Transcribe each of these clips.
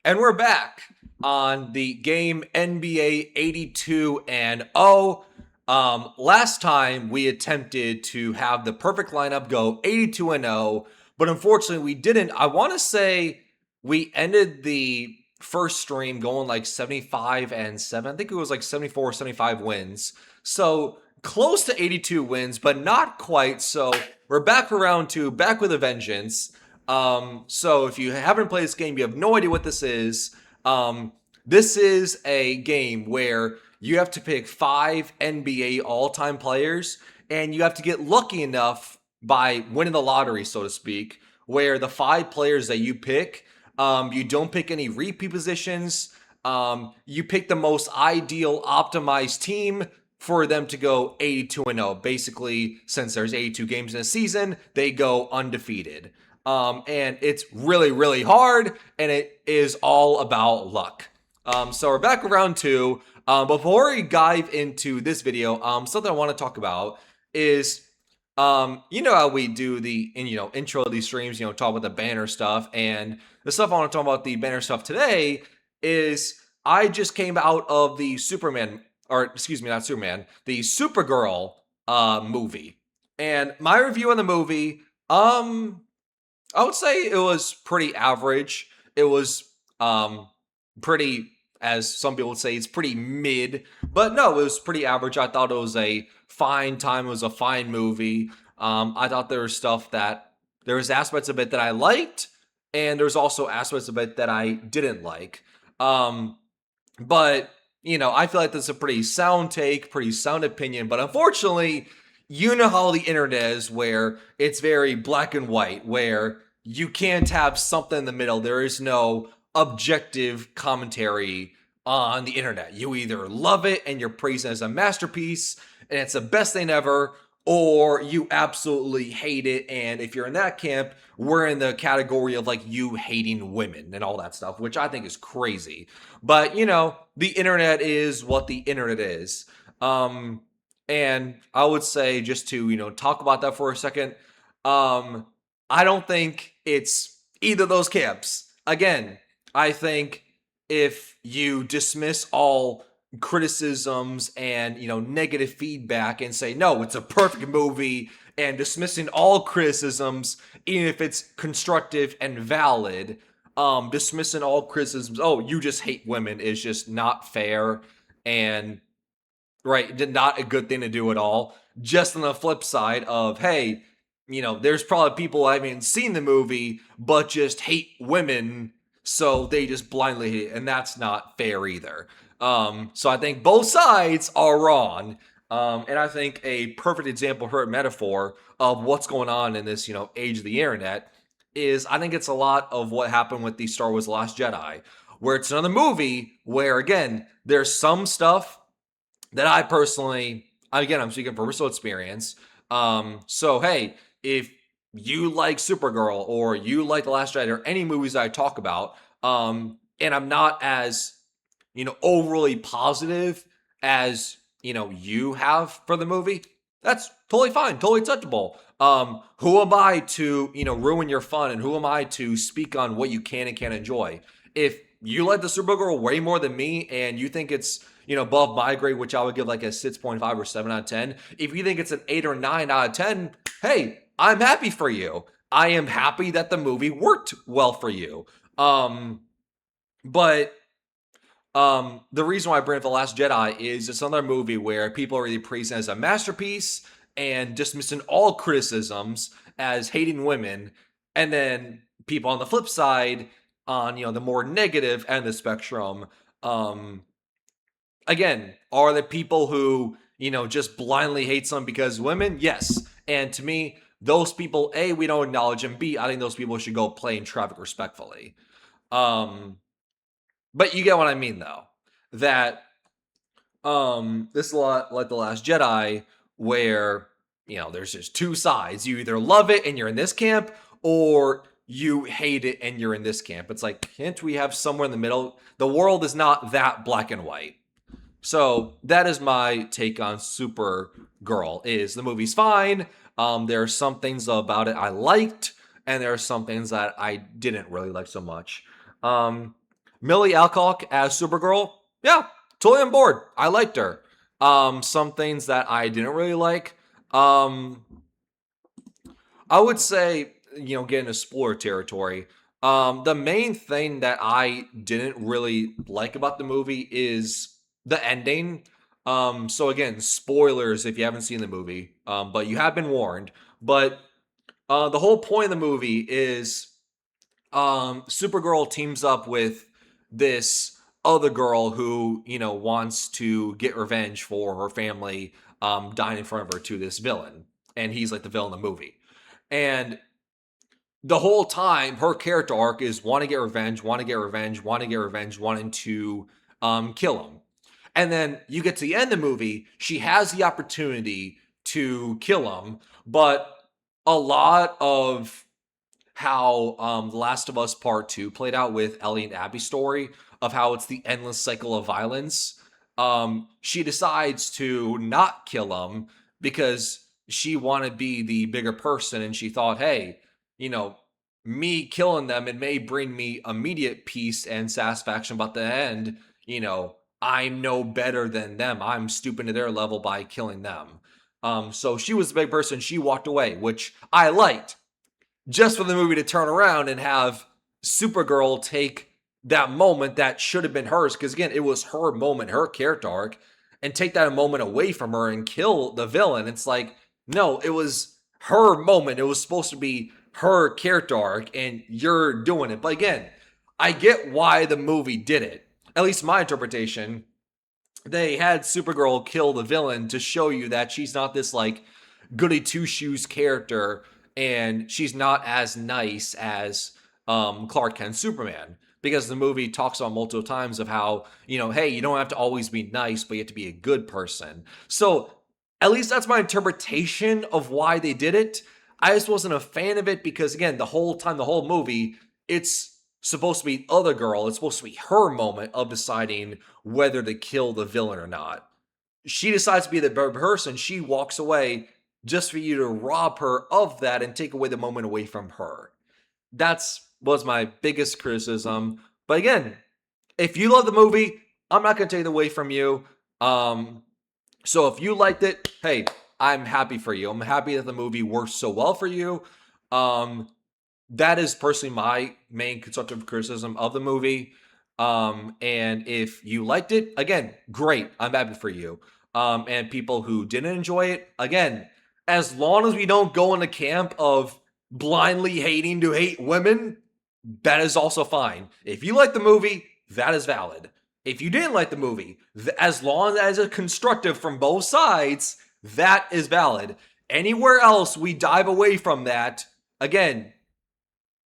And we're back on the game NBA 82 and 0. Last time we attempted to have the perfect lineup go 82 and 0, but unfortunately we didn't. I want to say we ended the first stream going like 75 and 7. I think it was like 74 or 75 wins. So close to 82 wins, but not quite. So we're back for round two, back with a vengeance. So if you haven't played this game, you have no idea what this is. This is a game where you have to pick 5 NBA all-time players, and you have to get lucky enough by winning the lottery, so to speak, where the 5 players that you pick, you don't pick any repeat positions. You pick the most ideal optimized team for them to go 82 and 0. Basically, since there's 82 games in a season, they go undefeated. And it's really, really hard, and it is all about luck. So we're back around two. Before we dive into this video, something I want to talk about is, you know how we do the intro of these streams, talk about the banner stuff, and the stuff I want to talk about the banner stuff today is I just came out of the Superman, or excuse me, not Superman, the Supergirl movie, and my review on the movie, I would say it was pretty average. It was pretty, as some people would say, it's pretty mid. But no, it was pretty average. I thought it was a fine time. It was a fine movie. I thought there was there was aspects of it that I liked, and there's also aspects of it that I didn't like. But, I feel like this is a pretty sound take, pretty sound opinion. But unfortunately, you know how the internet is, where it's very black and white, where you can't have something in the middle. There is no objective commentary on the internet. You either love it and you're praising it as a masterpiece and it's the best thing ever, or you absolutely hate it. And if you're in that camp, we're in the category of like you hating women and all that stuff, which I think is crazy. But, the internet is what the internet is. And I would say, just to, talk about that for a second, I don't think it's either of those camps. Again, I think if you dismiss all criticisms and, negative feedback and say, no, it's a perfect movie, and dismissing all criticisms, even if it's constructive and valid, dismissing all criticisms, oh, you just hate women, is just not fair and right, not a good thing to do at all. Just on the flip side of, hey, there's probably people I haven't seen the movie, but just hate women, so they just blindly hate it, and that's not fair either. So I think both sides are wrong. And I think a perfect example, or metaphor of what's going on in this, age of the internet is, I think it's a lot of what happened with the Star Wars The Last Jedi, where it's another movie where, again, there's some stuff that I personally, again, I'm speaking from personal experience. So, hey, if you like Supergirl or you like The Last Jedi or any movies that I talk about, and I'm not as, overly positive as, you have for the movie, that's totally fine, totally acceptable. Who am I to, ruin your fun, and who am I to speak on what you can and can't enjoy? If you like the Supergirl way more than me and you think it's, above my grade, which I would give like a 6.5 or 7 out of 10. If you think it's an 8 or 9 out of 10, hey, I'm happy for you. I am happy that the movie worked well for you. But the reason why I bring up The Last Jedi is it's another movie where people are really praising it as a masterpiece and dismissing all criticisms as hating women. And then people on the flip side, on, the more negative end of the spectrum, again, are the people who, just blindly hate someone because women? Yes. And to me, those people, A, we don't acknowledge, and B, I think those people should go play in traffic respectfully. But you get what I mean, though. That this is a lot like The Last Jedi, where, there's just two sides. You either love it and you're in this camp, or you hate it and you're in this camp. It's like, can't we have somewhere in the middle? The world is not that black and white. So that is my take on Supergirl. Is the movie's fine. There are some things about it I liked, and there are some things that I didn't really like so much. Millie Alcock as Supergirl, yeah, totally on board. I liked her. Some things that I didn't really like. Um, I would say, get into spoiler territory. The main thing that I didn't really like about the movie is the ending. So again, spoilers if you haven't seen the movie, but you have been warned. But the whole point of the movie is Supergirl teams up with this other girl who wants to get revenge for her family dying in front of her to this villain, and he's like the villain of the movie. And the whole time, her character arc is want to get revenge, want to get revenge, want to get revenge, wanting to kill him. And then you get to the end of the movie, she has the opportunity to kill him, but a lot of how The Last of Us Part 2 played out with Ellie and Abby's story of how it's the endless cycle of violence. She decides to not kill him because she wanted to be the bigger person, and she thought, hey, me killing them, it may bring me immediate peace and satisfaction, but the end, I'm no better than them. I'm stooping to their level by killing them. So she was the big person. She walked away, which I liked, just for the movie to turn around and have Supergirl take that moment that should have been hers, because again, it was her moment, her character arc, and take that moment away from her and kill the villain. It's like, no, it was her moment. It was supposed to be her character arc, and you're doing it. But again, I get why the movie did it. At least my interpretation. They had Supergirl kill the villain to show you that she's not this like goody two shoes character, and she's not as nice as Clark Kent Superman. Because the movie talks about multiple times of how, hey, you don't have to always be nice, but you have to be a good person. So at least that's my interpretation of why they did it. I just wasn't a fan of it because, again, the whole time, the whole movie, it's supposed to be the other girl. It's supposed to be her moment of deciding whether to kill the villain or not. She decides to be the better person. She walks away just for you to rob her of that and take away the moment away from her. That's was my biggest criticism. But again, if you love the movie, I'm not going to take it away from you. So if you liked it, hey, I'm happy for you. I'm happy that the movie worked so well for you. That is personally my main constructive criticism of the movie. And if you liked it, again, great. I'm happy for you. And people who didn't enjoy it, again, as long as we don't go in the camp of blindly hating to hate women, that is also fine. If you like the movie, that is valid. If you didn't like the movie, as long as it's constructive from both sides, that is valid. Anywhere else we dive away from that, again,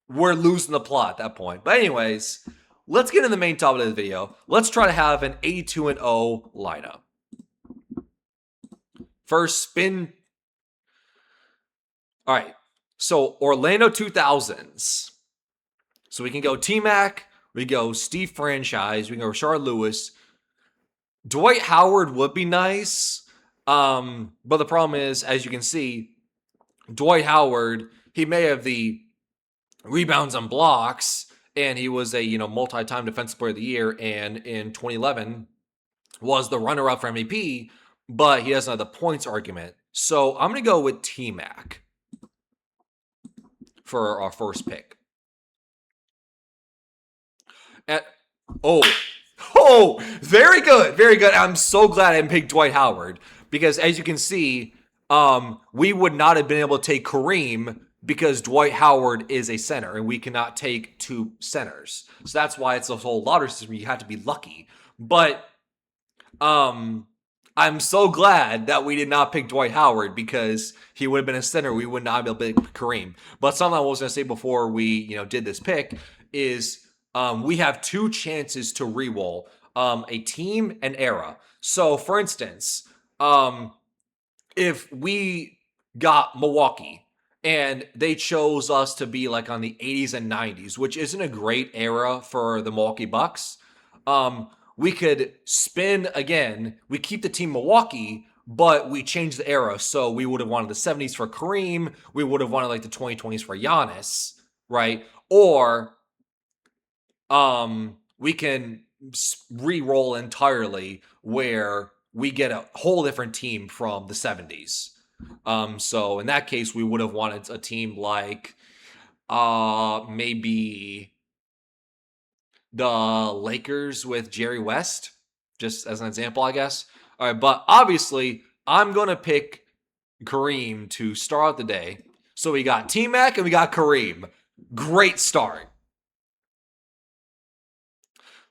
we're losing the plot at that point. But anyways, let's get into the main topic of the video. Let's try to have an 82-0 lineup. First spin. All right. So Orlando 2000s. So we can go T-Mac, we go Steve Franchise, we can go Rashard Lewis. Dwight Howard would be nice. But the problem is, as you can see, Dwight Howard, he may have the rebounds and blocks, and he was a multi-time defensive player of the year, and in 2011 was the runner-up for MVP, but he doesn't have the points argument. So I'm going to go with T-Mac for our first pick. Very good. Very good. I'm so glad I didn't pick Dwight Howard because, as you can see, we would not have been able to take Kareem because Dwight Howard is a center and we cannot take two centers. So that's why it's a whole lottery system. You have to be lucky. But I'm so glad that we did not pick Dwight Howard because he would have been a center. We would not be able to pick Kareem. But something I was going to say before we did this pick is we have two chances to re-roll a team and era. So, for instance, if we got Milwaukee and they chose us to be like on the 80s and 90s, which isn't a great era for the Milwaukee Bucks, we could spin again. We keep the team Milwaukee, but we change the era. So we would have wanted the 70s for Kareem. We would have wanted like the 2020s for Giannis, right? Or we can re-roll entirely where we get a whole different team from the 70s. So in that case, we would have wanted a team like maybe the Lakers with Jerry West, just as an example, I guess. All right, but obviously, I'm going to pick Kareem to start the day. So we got T-Mac and we got Kareem. Great start.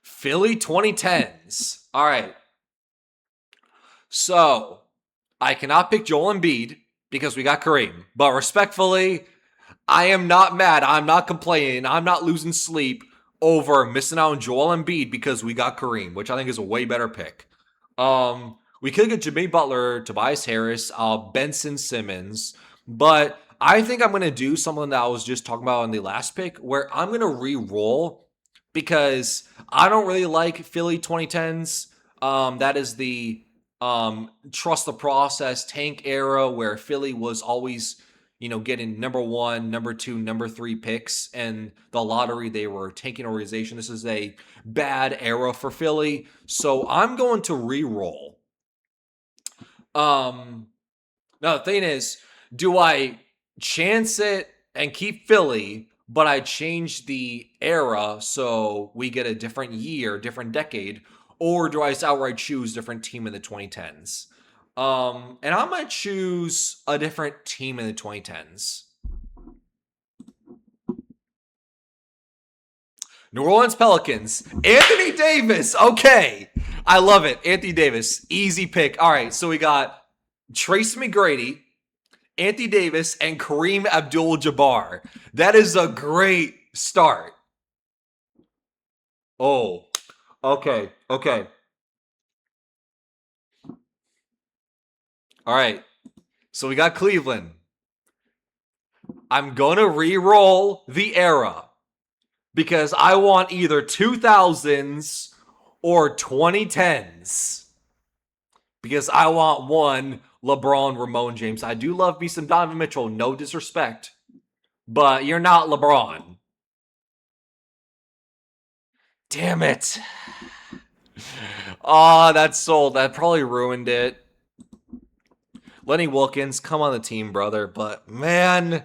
Philly 2010s. All right. So I cannot pick Joel Embiid because we got Kareem. But respectfully, I am not mad. I'm not complaining. I'm not losing sleep over missing out on Joel Embiid because we got Kareem, which I think is a way better pick. We could get Jimmy Butler, Tobias Harris, Benson Simmons, but I think I'm going to do something that I was just talking about in the last pick where I'm going to re-roll because I don't really like Philly 2010s. That is the trust the process tank era where Philly was always, getting number 1, number 2, number 3 picks, and the lottery, they were tanking organization. This is a bad era for Philly. So I'm going to re-roll. Now the thing is, do I chance it and keep Philly, but I change the era so we get a different year, different decade, or do I just outright choose different team in the 2010s? And I'm going to choose a different team in the 2010s. New Orleans Pelicans. Anthony Davis. Okay. I love it. Anthony Davis. Easy pick. All right. So we got Tracy McGrady, Anthony Davis, and Kareem Abdul-Jabbar. That is a great start. Oh. Okay. All right. So we got Cleveland. I'm going to re-roll the era because I want either 2000s or 2010s because I want one LeBron, Ramon James. I do love me some Donovan Mitchell, no disrespect, but you're not LeBron. Damn it. Oh, that's sold. That probably ruined it. Lenny Wilkins, come on the team, brother. But man,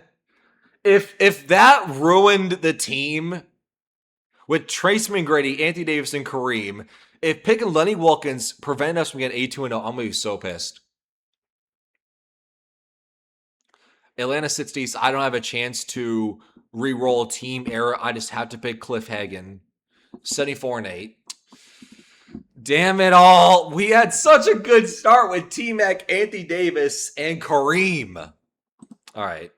if that ruined the team with Trace McGrady, Anthony Davis, and Kareem, if picking Lenny Wilkins prevented us from getting 82-0, I'm going to be so pissed. Atlanta 60s, I don't have a chance to re-roll team era. I just have to pick Cliff Hagan. 74-8. Damn it all. We had such a good start with T-Mac, Anthony Davis, and Kareem. All right.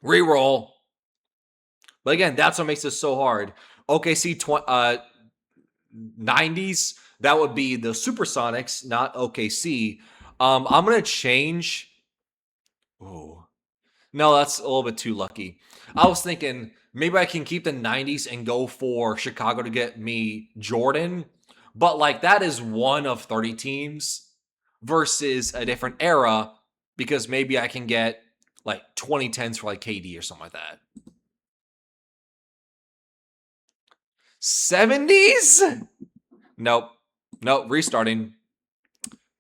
Reroll. But again, that's what makes this so hard. OKC 90s, that would be the Supersonics, not OKC. I'm going to change. Oh, no, that's a little bit too lucky. I was thinking maybe I can keep the 90s and go for Chicago to get me Jordan. But like that is one of 30 teams versus a different era because maybe I can get like 2010s for like KD or something like that. 70s? Nope. Restarting.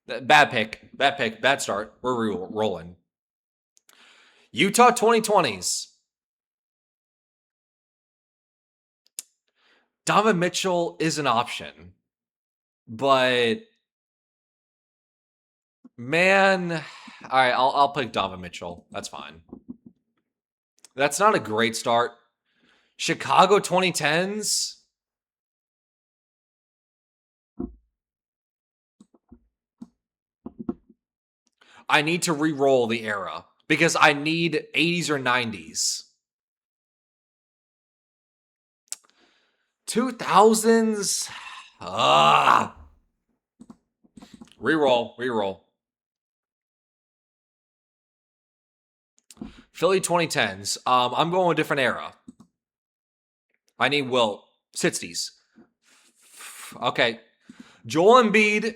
Bad pick. Bad start. We're rolling. Utah 2020s. Donovan Mitchell is an option. But man, all right, I'll pick Donovan Mitchell. That's fine. That's not a great start. Chicago 2010s. I need to re-roll the era because I need 80s or 90s. 2000s. Reroll. Philly 2010s. I'm going with a different era. I need Wilt. 60s. Okay. Joel Embiid,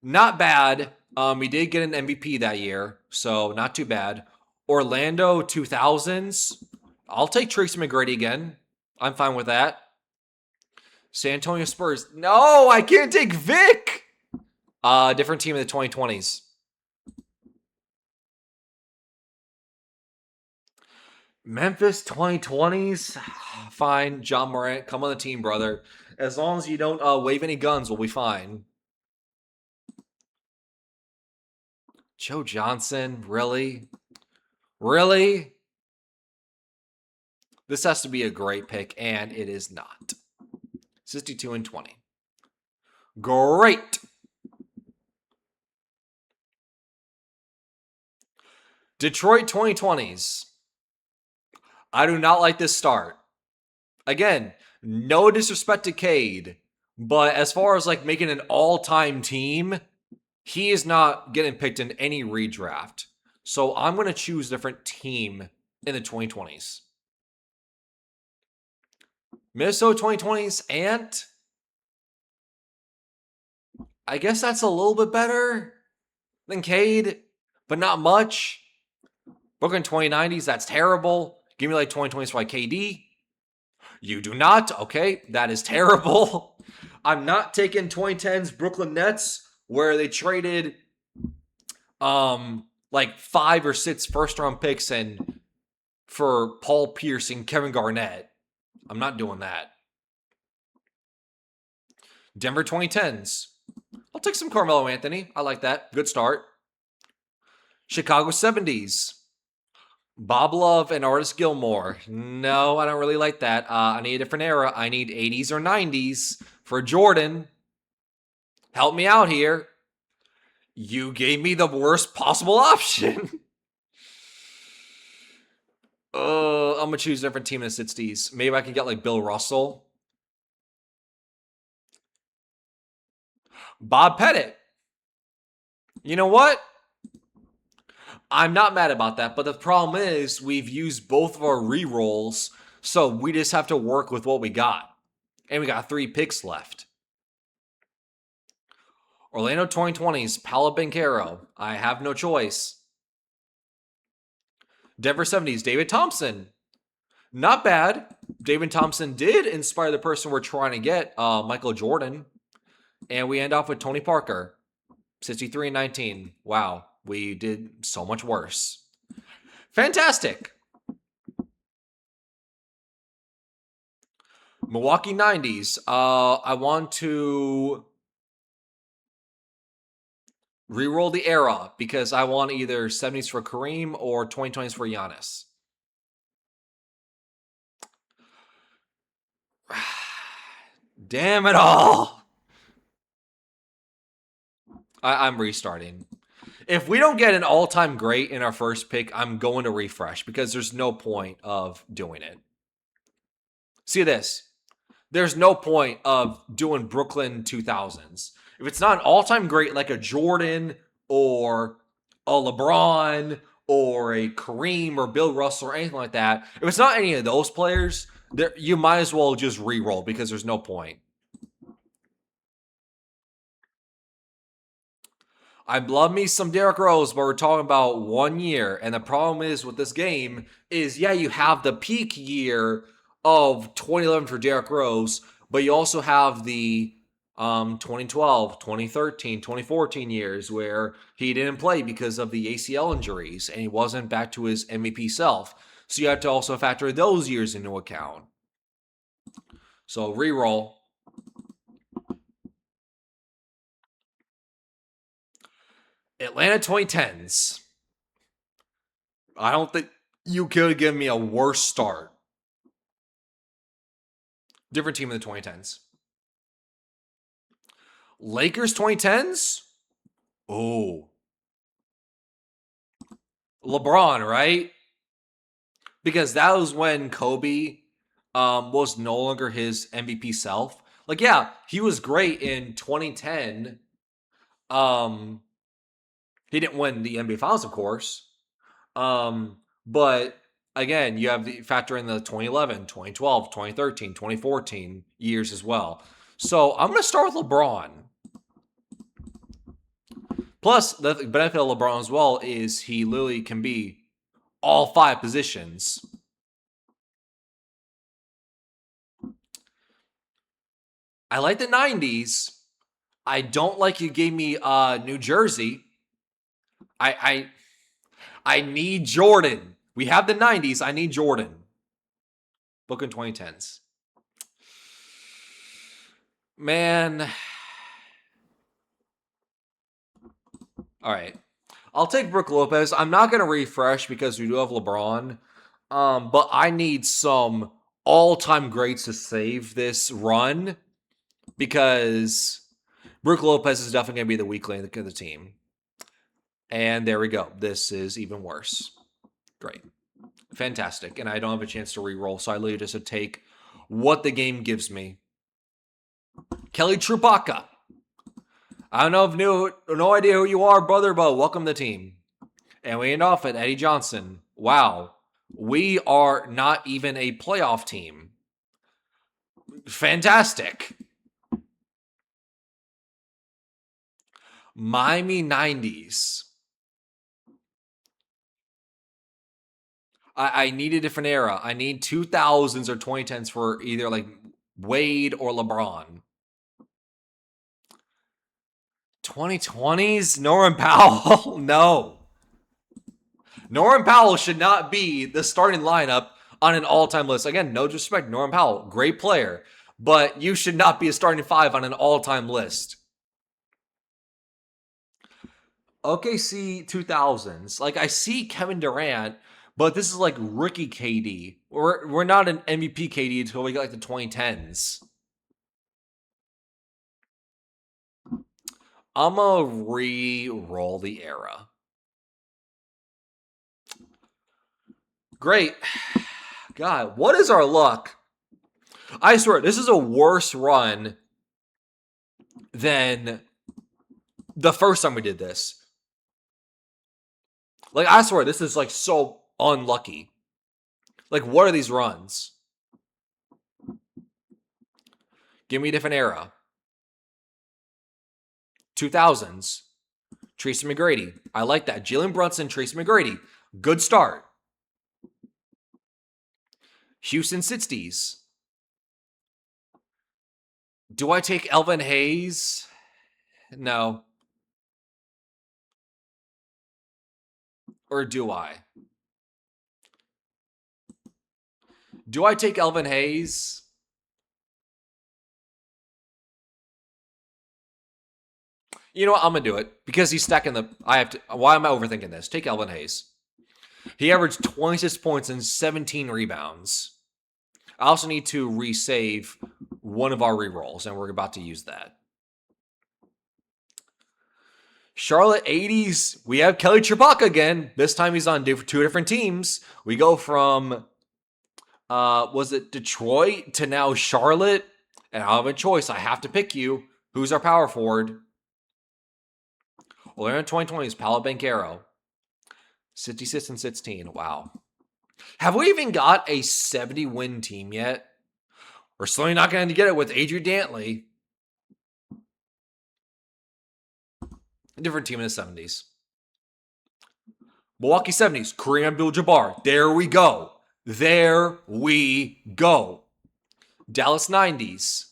not bad. He did get an MVP that year, so not too bad. Orlando 2000s. I'll take Tracy McGrady again. I'm fine with that. San Antonio Spurs. No, I can't take Vic. Different team in the 2020s. Memphis 2020s. Fine. John Morant, come on the team, brother. As long as you don't wave any guns, we'll be fine. Joe Johnson, really? Really? This has to be a great pick, and it is not. 62 and 20. Great. Detroit 2020s. I do not like this start. Again, no disrespect to Cade, but as far as like making an all-time team, he is not getting picked in any redraft. So I'm going to choose a different team in the 2020s. Minnesota 2020s, and I guess that's a little bit better than Cade, but not much. Brooklyn 2090s, that's terrible. Give me like 2020s for like KD. You do not. Okay, that is terrible. I'm not taking 2010s Brooklyn Nets where they traded like 5 or 6 first-round picks and for Paul Pierce and Kevin Garnett. I'm not doing that. Denver 2010s. I'll take some Carmelo Anthony. I like that. Good start. Chicago 70s. Bob Love and Artis Gilmore. No, I don't really like that. I need a different era. I need 80s or 90s for Jordan. Help me out here. You gave me the worst possible option. I'm going to choose a different team in the 60s. Maybe I can get like Bill Russell. Bob Pettit. You know what? I'm not mad about that, but the problem is we've used both of our rerolls, so we just have to work with what we got. And we got 3 picks left. Orlando 2020s, Paolo Banchero. I have no choice. Denver 70s, David Thompson. Not bad. David Thompson did inspire the person we're trying to get, Michael Jordan. And we end off with Tony Parker. 63 and 19. Wow. We did so much worse. Fantastic. Milwaukee 90s. I want to reroll the era because I want either 70s for Kareem or 2020s for Giannis. Damn it all. I'm restarting. If we don't get an all-time great in our first pick, I'm going to refresh because there's no point of doing it. See this. There's no point of doing Brooklyn 2000s. If it's not an all-time great like a Jordan or a LeBron or a Kareem or Bill Russell or anything like that, if it's not any of those players, you might as well just re-roll because there's no point. I love me some Derrick Rose, but we're talking about 1 year. And the problem is with this game is, yeah, you have the peak year of 2011 for Derrick Rose, but you also have the 2012, 2013, 2014 years where he didn't play because of the ACL injuries and he wasn't back to his MVP self. So you have to also factor those years into account. So reroll. Atlanta 2010s. I don't think you could give me a worse start. Different team in the 2010s. Lakers 2010s? Oh. LeBron, right? Because that was when Kobe was no longer his MVP self. Like, yeah, he was great in 2010. He didn't win the NBA Finals, of course. But again, you have the factor in the 2011, 2012, 2013, 2014 years as well. So I'm going to start with LeBron. Plus, the benefit of LeBron as well is he literally can be all 5 positions. I like the 90s. I don't like you gave me New Jersey. I need Jordan. We have the 90s. I need Jordan. Book in 2010s. Man. All right. I'll take Brook Lopez. I'm not going to refresh because we do have LeBron. But I need some all-time greats to save this run because Brook Lopez is definitely going to be the weak link of the team. And there we go. This is even worse. Great. Fantastic. And I don't have a chance to re-roll, so I literally just have to take what the game gives me. Kelly Tripucka. I don't know if no idea who you are, brother, but welcome to the team. And we end off at Eddie Johnson. Wow. We are not even a playoff team. Fantastic. Miami 90s. I need a different era. I need 2000s or 2010s for either like Wade or LeBron. 2020s? Norman Powell? No. Norman Powell should not be the starting lineup on an all-time list. Again, no disrespect, Norman Powell, great player. But you should not be a starting five on an all-time list. OKC 2000s. Like, I see Kevin Durant, but this is like rookie KD. We're not an MVP KD until we get like the 2010s. I'm going to re-roll the era. Great. God, what is our luck? I swear, this is a worse run than the first time we did this. Like, I swear, this is like so unlucky. Like, what are these runs? Give me a different era. 2000s. Tracy McGrady. I like that. Jalen Brunson, Tracy McGrady. Good start. Houston 60s. Do I take Elvin Hayes? No. Or do I? Do I take Elvin Hayes? You know what? I'm going to do it. Because he's stacking the... Why am I overthinking this? Take Elvin Hayes. He averaged 26 points and 17 rebounds. I also need to resave one of our rerolls, and we're about to use that. Charlotte 80s, we have Kelly Tripucka again. This time he's on two different teams. We go from, was it Detroit to now Charlotte? And I have a choice. I have to pick you. Who's our power forward? Well, in 2020 is Paolo Banchero. 66 and 16. Wow. Have we even got a 70-win team yet? We're certainly not going to get it with Adrian Dantley. A different team in the 70s. Milwaukee 70s, Kareem Abdul-Jabbar. There we go. There we go. Dallas 90s.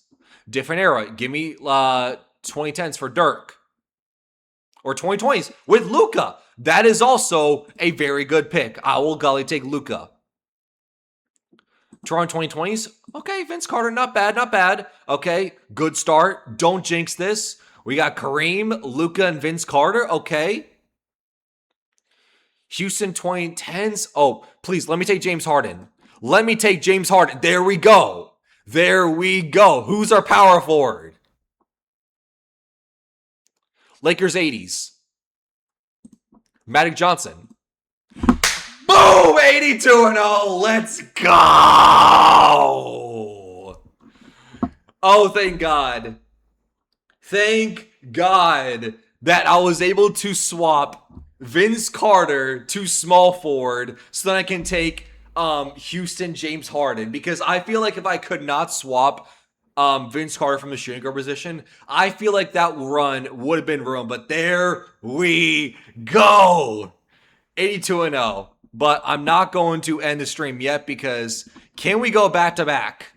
Different era. Give me 2010s for Dirk. Or 2020s with Luka. That is also a very good pick. I will gladly take Luka. Toronto 2020s. Okay, Vince Carter, not bad, not bad. Okay, good start. Don't jinx this. We got Kareem, Luka, and Vince Carter. Okay. Houston 2010s. Oh, please, let me take James Harden. Let me take James Harden. There we go. There we go. Who's our power forward? Lakers 80s. Magic Johnson. Boom! 82-0. Let's go! Oh, thank God. Thank God that I was able to swap Vince Carter to small forward so that I can take Houston James Harden. Because I feel like if I could not swap Vince Carter from the shooting guard position, I feel like that run would have been ruined. But there we go. 82-0. But I'm not going to end the stream yet because can we go back to back?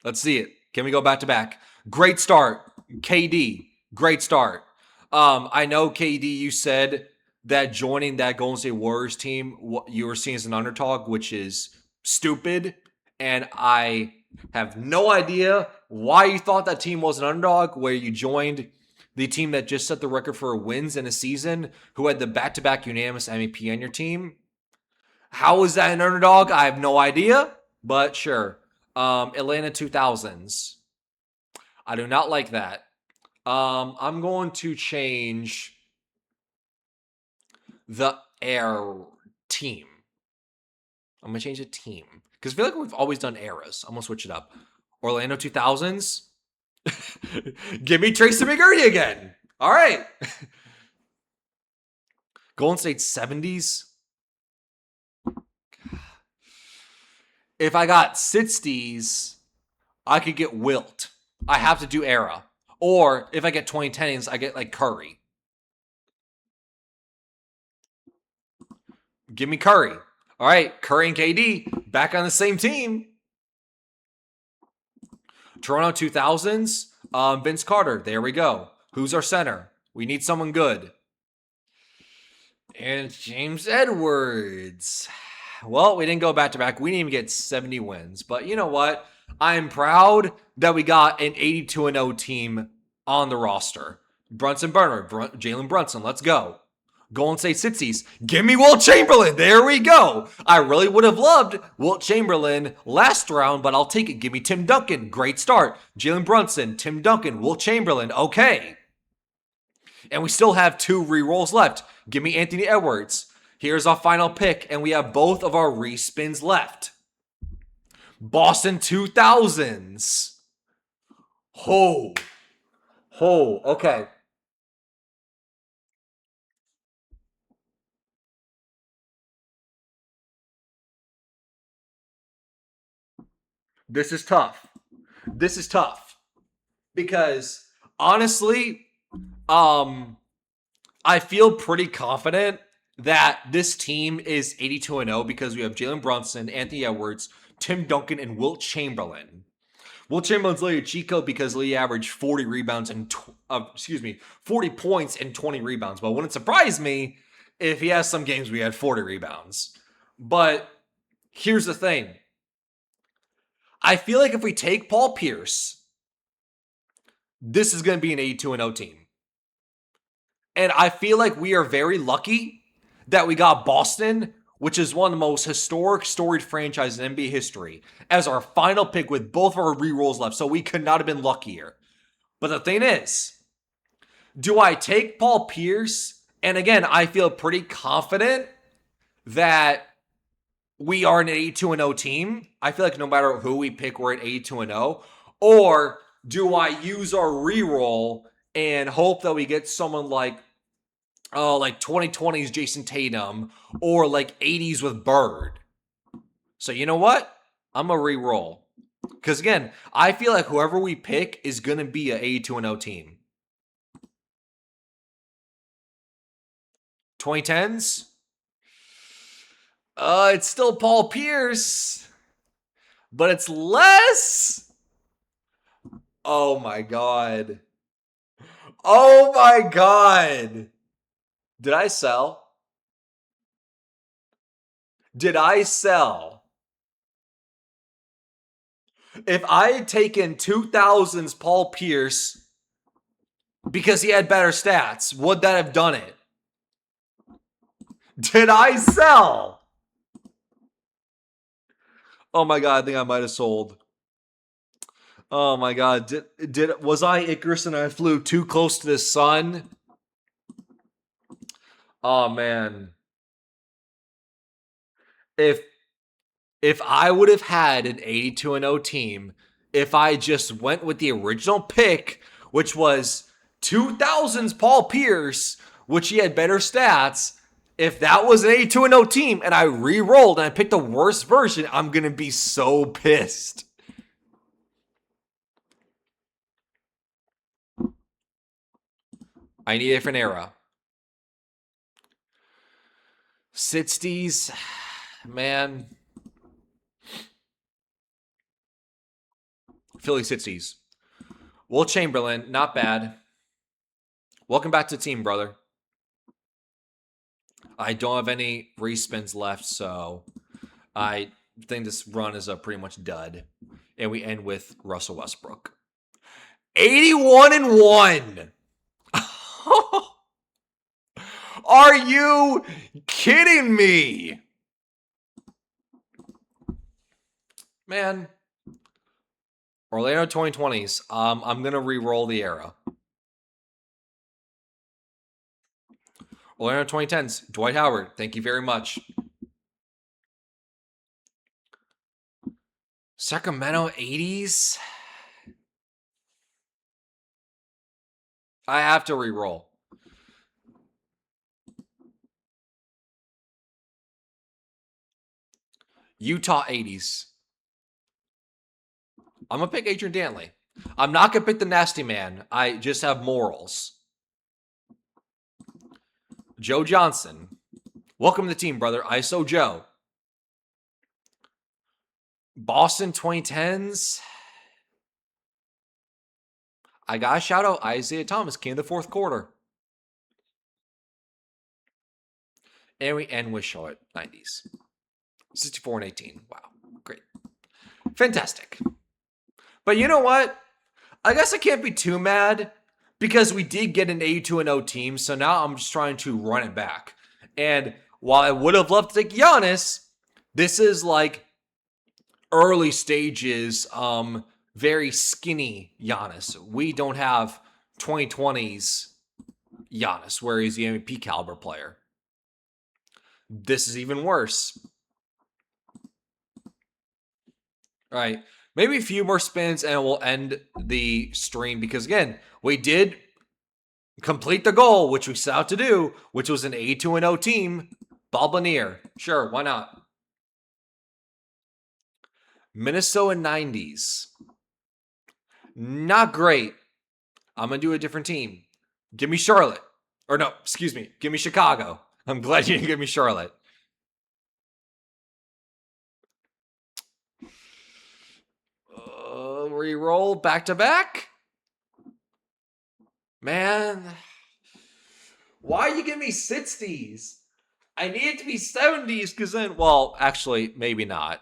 Let's see it. Can we go back to back? Great start. KD, great start. I know KD, you said that joining that Golden State Warriors team, you were seen as an underdog, which is stupid. And I have no idea why you thought that team was an underdog, where you joined the team that just set the record for wins in a season, who had the back-to-back unanimous MVP on your team. How is that an underdog? I have no idea, but sure. Atlanta 2000s. I do not like that. I'm going to change the air team. I'm going to change the team. Because I feel like we've always done eras. I'm going to switch it up. Orlando 2000s. Give me Tracy McGrady again. All right. Golden State 70s. If I got 60s, I could get Wilt. I have to do era. Or if I get 2010s, I get like Curry. Give me Curry. All right, Curry and KD back on the same team. Toronto 2000s, Vince Carter. There we go. Who's our center? We need someone good. And James Edwards. Well, we didn't go back to back. We didn't even get 70 wins. But you know what? I'm proud that we got an 82-0 team on the roster. Brunson Burner, Jalen Brunson, let's go. Golden State 60s, give me Wilt Chamberlain. There we go. I really would have loved Wilt Chamberlain last round, but I'll take it. Give me Tim Duncan. Great start. Jalen Brunson, Tim Duncan, Wilt Chamberlain. Okay. And we still have 2 re-rolls left. Give me Anthony Edwards. Here's our final pick, and we have both of our respins left. Boston 2000s. Okay. This is tough. Because honestly, I feel pretty confident that this team is 82-0 because we have Jalen Brunson, Anthony Edwards, Tim Duncan, and Wilt Chamberlain. Wilt Chamberlain's literally a cheat code because he averaged 40 rebounds and 40 points and 20 rebounds. But wouldn't surprise me if he has some games we had 40 rebounds. But here's the thing. I feel like if we take Paul Pierce, this is going to be an 82-0 team. And I feel like we are very lucky that we got Boston, which is one of the most historic, storied franchises in NBA history, as our final pick with both of our re-rolls left. So we could not have been luckier. But the thing is, do I take Paul Pierce? And again, I feel pretty confident that we are an 82-0 team. I feel like no matter who we pick, we're at 82-0. Or do I use our re-roll and hope that we get someone like 2020's Jason Tatum or like 80s with Bird? So you know what? I'm going to re-roll. Because again, I feel like whoever we pick is going to be an 82-0 team. 2010s? It's still Paul Pierce, but it's less. Oh my God. Oh my God. Did I sell? Did I sell? If I had taken 2000's Paul Pierce because he had better stats, would that have done it? Did I sell? Oh my God, I think I might have sold. Oh my God, was I Icarus and I flew too close to the sun? Oh man. If I would have had an 82-0 team, if I just went with the original pick, which was 2000's Paul Pierce, which he had better stats, if that was an 82-0 team and I re-rolled and I picked the worst version, I'm going to be so pissed. I need a different era. 60s, man. Philly 60s. Will Chamberlain, not bad. Welcome back to the team, brother. I don't have any respins left, so I think this run is a pretty much dud. And we end with Russell Westbrook. 81-1. Are you kidding me? Man. Orlando 2020s. I'm going to re-roll the era. Orlando 2010s. Dwight Howard. Thank you very much. Sacramento 80s. I have to re-roll. Utah 80s. I'm going to pick Adrian Dantley. I'm not going to pick the nasty man. I just have morals. Joe Johnson. Welcome to the team, brother. ISO Joe. Boston 2010s. I got to shout out Isaiah Thomas. Came in the fourth quarter. And we end with Charlotte 90s. 64-18. Wow. Great. Fantastic. But you know what? I guess I can't be too mad because we did get an 82-0 team. So now I'm just trying to run it back. And while I would have loved to take Giannis, this is like early stages, very skinny Giannis. We don't have 2020s Giannis, where he's the MVP caliber player. This is even worse. All right. Maybe a few more spins and we'll end the stream because, again, we did complete the goal, which we set out to do, which was an 82-0 team. Bob Lanier. Sure, why not? Minnesota 90s. Not great. I'm going to do a different team. Give me Charlotte. Or no, excuse me. Give me Chicago. I'm glad you didn't give me Charlotte. Re-roll back to back. Man, why you give me 60s? I need it to be 70s because then, well, actually, maybe not.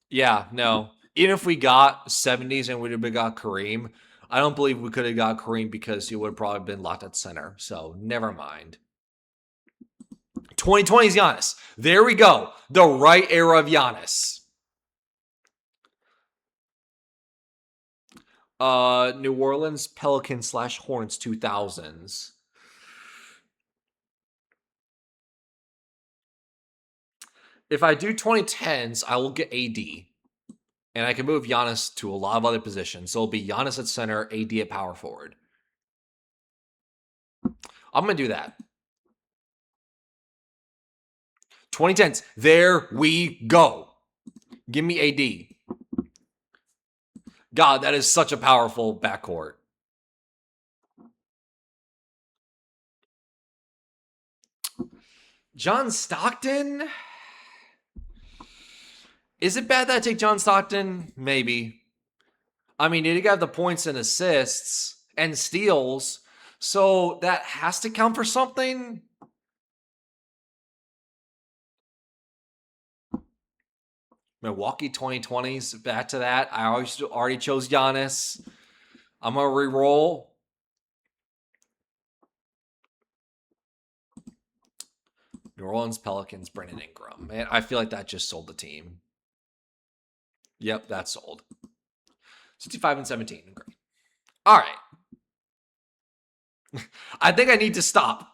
Yeah, no. Even if we got 70s and we'd have got Kareem, I don't believe we could have got Kareem because he would have probably been locked at center. So never mind. 2020's Giannis. There we go. The right era of Giannis. New Orleans Pelicans / Hornets 2000s. If I do 2010s, I will get AD. And I can move Giannis to a lot of other positions. So it'll be Giannis at center, AD at power forward. I'm going to do that. 2010s. There we go. Give me AD. God, that is such a powerful backcourt. John Stockton? Is it bad that I take John Stockton? Maybe. I mean, he got the points and assists and steals, so that has to count for something. Milwaukee 2020s, back to that. I already chose Giannis. I'm going to re-roll. New Orleans Pelicans, Brandon Ingram. Man, I feel like that just sold the team. Yep, that sold. 65-17. Great. All right. I think I need to stop.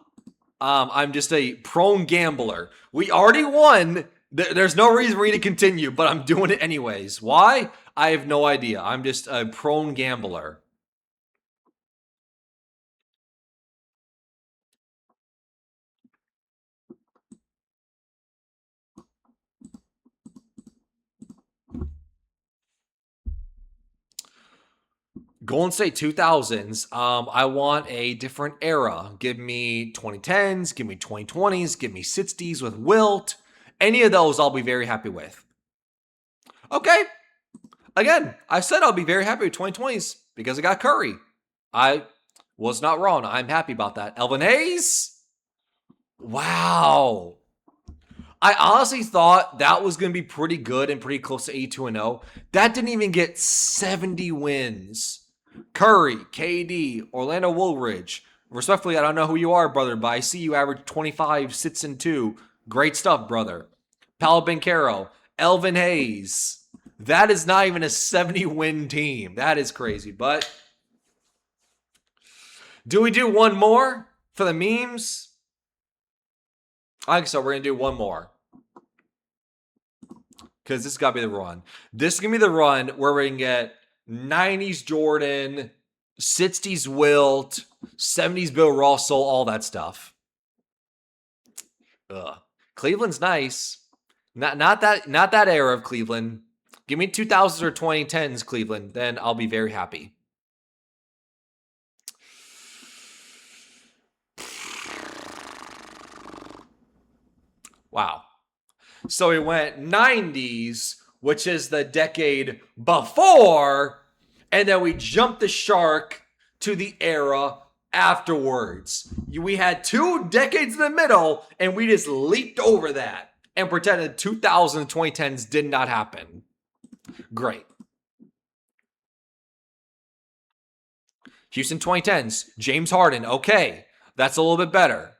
I'm just a prone gambler. We already won. There's no reason for me to continue, but I'm doing it anyways. Why? I have no idea. I'm just a prone gambler. Golden State 2000s. I want a different era. Give me 2010s. Give me 2020s. Give me 60s with Wilt. Any of those I'll be very happy with. Okay. Again, I said I'll be very happy with 2020s because I got Curry. I was not wrong. I'm happy about that. Elvin Hayes? Wow. I honestly thought that was going to be pretty good and pretty close to 82-0. That didn't even get 70 wins. Curry, KD, Orlando Woolridge. Respectfully, I don't know who you are, brother, but I see you average 25, 6, and 2. Great stuff, brother. Paolo Banchero, Elvin Hayes. That is not even a 70-win team. That is crazy. But do we do one more for the memes? I think so. We're going to do one more. Because this has got to be the run. This is going to be the run where we're going to get 90s Jordan, 60s Wilt, 70s Bill Russell, all that stuff. Ugh. Cleveland's nice. Not that era of Cleveland. Give me 2000s or 2010s Cleveland, then I'll be very happy. Wow. So we went 90s, which is the decade before, and then we jumped the shark to the era afterwards. We had 2 decades in the middle, and we just leaped over that and pretended 2000 and 2010s did not happen. Great. Houston 2010s, James Harden. Okay, that's a little bit better.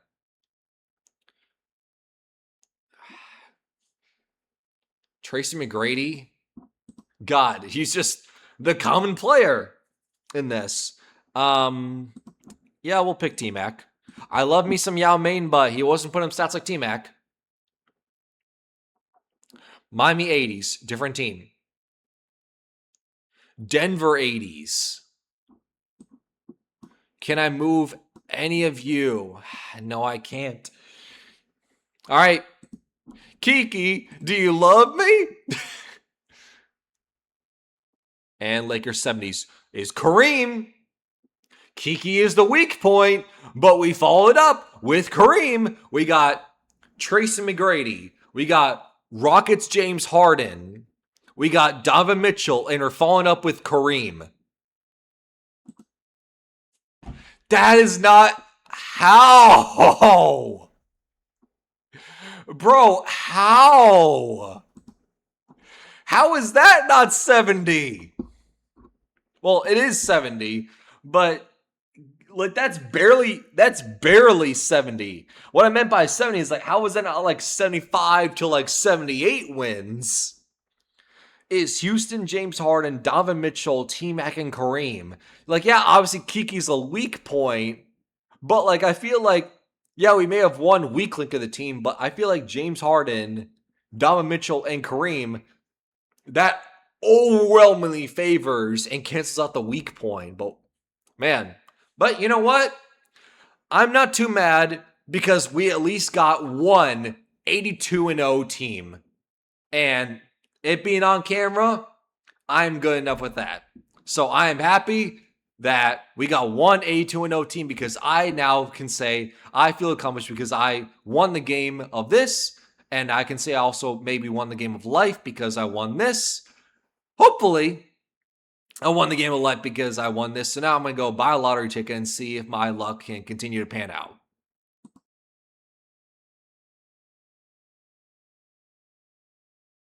Tracy McGrady. God, he's just the common player in this. Yeah, we'll pick T-Mac. I love me some Yao Ming, but he wasn't putting up stats like T-Mac. Miami 80s, different team. Denver 80s. Can I move any of you? No, I can't. All right. Kiki, do you love me? And Lakers 70s is Kareem. Kiki is the weak point, but we followed up with Kareem. We got Tracy McGrady. We got Rockets James Harden. We got Donovan Mitchell, and we're following up with Kareem. That is not how. Bro, how? How is that not 70? Well, it is 70, but like that's barely 70. What I meant by 70 is like, how is that not like 75 to like 78 wins? Is Houston, James Harden, Donovan Mitchell, T-Mac, and Kareem. Like, yeah, obviously Kiki's a weak point, but like I feel like, yeah, we may have one weak link of the team, but I feel like James Harden, Donovan Mitchell, and Kareem, that overwhelmingly favors and cancels out the weak point. But man, but you know what? I'm not too mad because we at least got one 82-0 team. And it being on camera, I'm good enough with that. So I am happy that we got one 82-0 team because I now can say I feel accomplished because I won the game of this. And I can say I also maybe won the game of life because I won this. Hopefully, I won the game of life because I won this. So now I'm going to go buy a lottery ticket and see if my luck can continue to pan out.